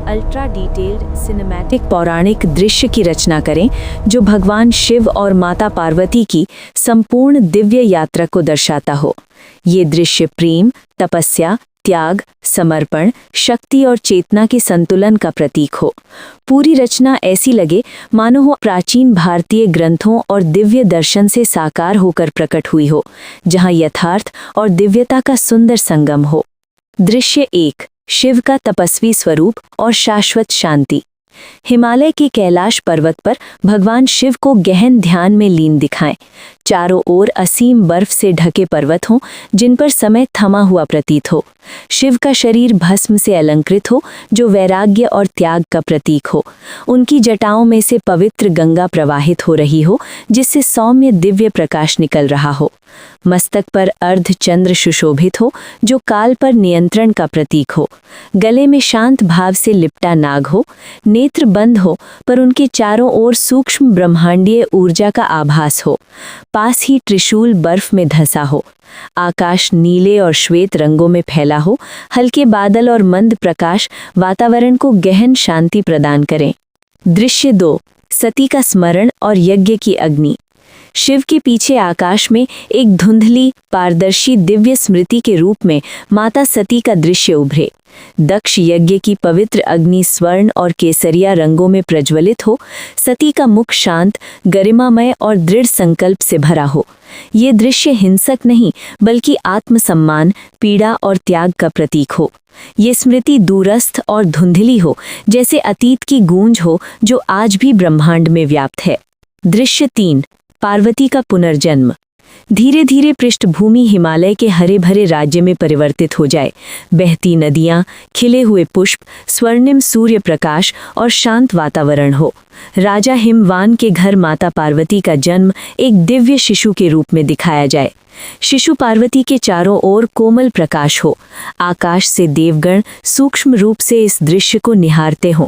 Ultra detailed cinematic पौराणिक दृश्य की रचना करें जो भगवान शिव और माता पार्वती की संपूर्ण दिव्य यात्रा को दर्शाता हो। ये दृश्य प्रेम, तपस्या, त्याग, समर्पण, शक्ति और चेतना के संतुलन का प्रतीक हो। पूरी रचना ऐसी लगे मानो वो प्राचीन भारतीय ग्रंथों और दिव्य दर्शन से साकार होकर प्रकट हुई हो, जहाँ यथार्थ और दिव्यता का सुंदर संगम हो। दृश्य 1, शिव का तपस्वी स्वरूप और शाश्वत शांति। हिमालय के कैलाश पर्वत पर भगवान शिव को गहन ध्यान में लीन दिखाएं। चारों ओर असीम बर्फ से ढके पर्वत हों जिन पर समय थमा हुआ प्रतीत हो। शिव का शरीर भस्म से अलंकृत हो जो वैराग्य और त्याग का प्रतीक हो। उनकी जटाओं में से पवित्र गंगा प्रवाहित हो रही हो जिससे सौम्य दिव्य प्रकाश निकल रहा हो। मस्तक पर अर्ध चंद्र सुशोभित हो जो काल पर नियंत्रण का प्रतीक हो। गले में शांत भाव से लिपटा नाग हो। नेत्र बंद हो पर उनके चारों ओर सूक्ष्म ब्रह्मांडीय ऊर्जा का आभास हो। पास ही त्रिशूल बर्फ में धंसा हो। आकाश नीले और श्वेत रंगों में फैला हो। हल्के बादल और मंद प्रकाश वातावरण को गहन शांति प्रदान करें। दृश्य 2, सती का स्मरण और यज्ञ की अग्नि। शिव के पीछे आकाश में एक धुंधली पारदर्शी दिव्य स्मृति के रूप में माता सती का दृश्य उभरे। दक्ष यज्ञ की पवित्र अग्नि स्वर्ण और केसरिया रंगों में प्रज्वलित हो। सती का मुख शांत, गरिमामय और दृढ़ संकल्प से भरा हो। ये दृश्य हिंसक नहीं बल्कि आत्मसम्मान, पीड़ा और त्याग का प्रतीक हो। ये स्मृति दूरस्थ और धुंधली हो, जैसे अतीत की गूंज हो जो आज भी ब्रह्मांड में व्याप्त है। दृश्य 3, पार्वती का पुनर्जन्म। धीरे धीरे पृष्ठभूमि हिमालय के हरे भरे राज्य में परिवर्तित हो जाए। बहती नदियां, खिले हुए पुष्प, स्वर्णिम सूर्य प्रकाश और शांत वातावरण हो। राजा हिमवान के घर माता पार्वती का जन्म एक दिव्य शिशु के रूप में दिखाया जाए। शिशु पार्वती के चारों ओर कोमल प्रकाश हो। आकाश से देवगण सूक्ष्म रूप से इस दृश्य को निहारते हों।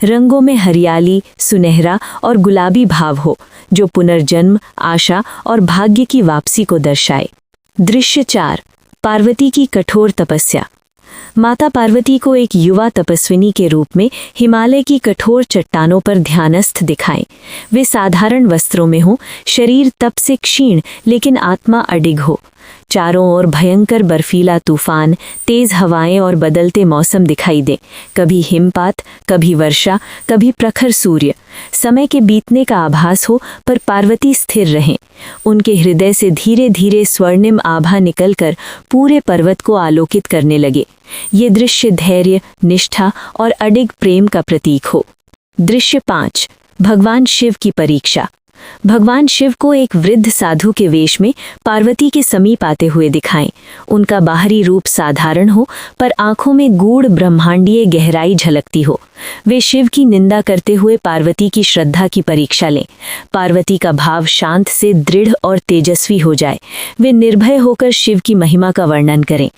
रंगों में हरियाली, सुनहरा और गुलाबी भाव हो जो पुनर्जन्म, आशा और भाग्य की वापसी को दर्शाए। दृश्य 4, पार्वती की कठोर तपस्या। माता पार्वती को एक युवा तपस्विनी के रूप में हिमालय की कठोर चट्टानों पर ध्यानस्थ दिखाएं। वे साधारण वस्त्रों में हो, शरीर तप से क्षीण लेकिन आत्मा अडिग हो। चारों ओर भयंकर बर्फीला तूफान, तेज हवाएं और बदलते मौसम दिखाई दे। कभी हिमपात, कभी वर्षा, कभी प्रखर सूर्य। समय के बीतने का आभास हो पर पार्वती स्थिर रहें। उनके हृदय से धीरे धीरे स्वर्णिम आभा निकलकर पूरे पर्वत को आलोकित करने लगे। ये दृश्य धैर्य, निष्ठा और अडिग प्रेम का प्रतीक हो। दृश्य 5, भगवान शिव की परीक्षा। भगवान शिव को एक वृद्ध साधु के वेश में पार्वती के समीप आते हुए दिखाएं। उनका बाहरी रूप साधारण हो पर आंखों में गूढ़ ब्रह्मांडीय गहराई झलकती हो। वे शिव की निंदा करते हुए पार्वती की श्रद्धा की परीक्षा लें। पार्वती का भाव शांत से दृढ़ और तेजस्वी हो जाए। वे निर्भय होकर शिव की महिमा का वर्णन करें।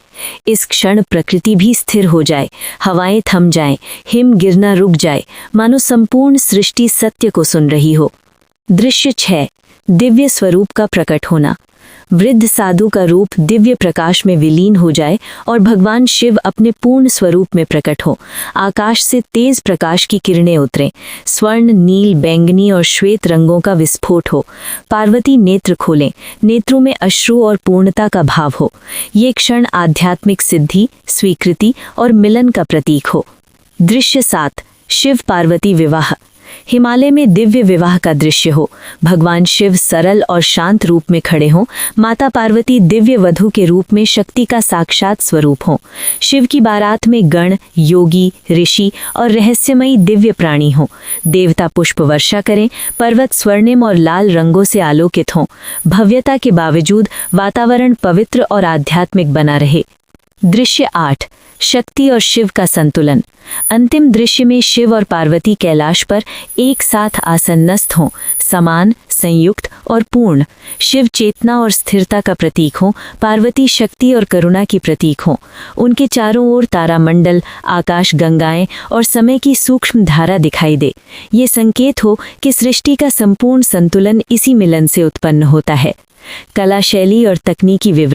इस क्षण प्रकृति भी स्थिर हो जाए, हवाएं थम जाएं, हिम गिरना रुक जाए, मानो संपूर्ण सृष्टि सत्य को सुन रही हो। दृश्य 6, दिव्य स्वरूप का प्रकट होना। वृद्ध साधु का रूप दिव्य प्रकाश में विलीन हो जाए और भगवान शिव अपने पूर्ण स्वरूप में प्रकट हो। आकाश से तेज प्रकाश की किरणें उतरें। स्वर्ण, नील, बैंगनी और श्वेत रंगों का विस्फोट हो। पार्वती नेत्र खोलें। नेत्रों में अश्रु और पूर्णता का भाव हो। ये क्षण आध्यात्मिक सिद्धि, स्वीकृति और मिलन का प्रतीक हो। दृश्य 7, शिव पार्वती विवाह। हिमालय में दिव्य विवाह का दृश्य हो। भगवान शिव सरल और शांत रूप में खड़े हों। माता पार्वती दिव्य वधू के रूप में शक्ति का साक्षात स्वरूप हों। शिव की बारात में गण, योगी, ऋषि और रहस्यमयी दिव्य प्राणी हों। देवता पुष्प वर्षा करें। पर्वत स्वर्णिम और लाल रंगों से आलोकित हों। भव्यता के बावजूद वातावरण पवित्र और आध्यात्मिक बना रहे। दृश्य 8, शक्ति और शिव का संतुलन। अंतिम दृश्य में शिव और पार्वती कैलाश पर एक साथ आसन्नस्थ हों, समान, संयुक्त और पूर्ण। शिव चेतना और स्थिरता का प्रतीक हों, पार्वती शक्ति और करुणा की प्रतीक हों। उनके चारों ओर तारामंडल, आकाश गंगाएं और समय की सूक्ष्म धारा दिखाई दे। ये संकेत हो कि सृष्टि का संपूर्ण संतुलन इसी मिलन से उत्पन्न होता है। कला, शैली और तकनीकी विवरण।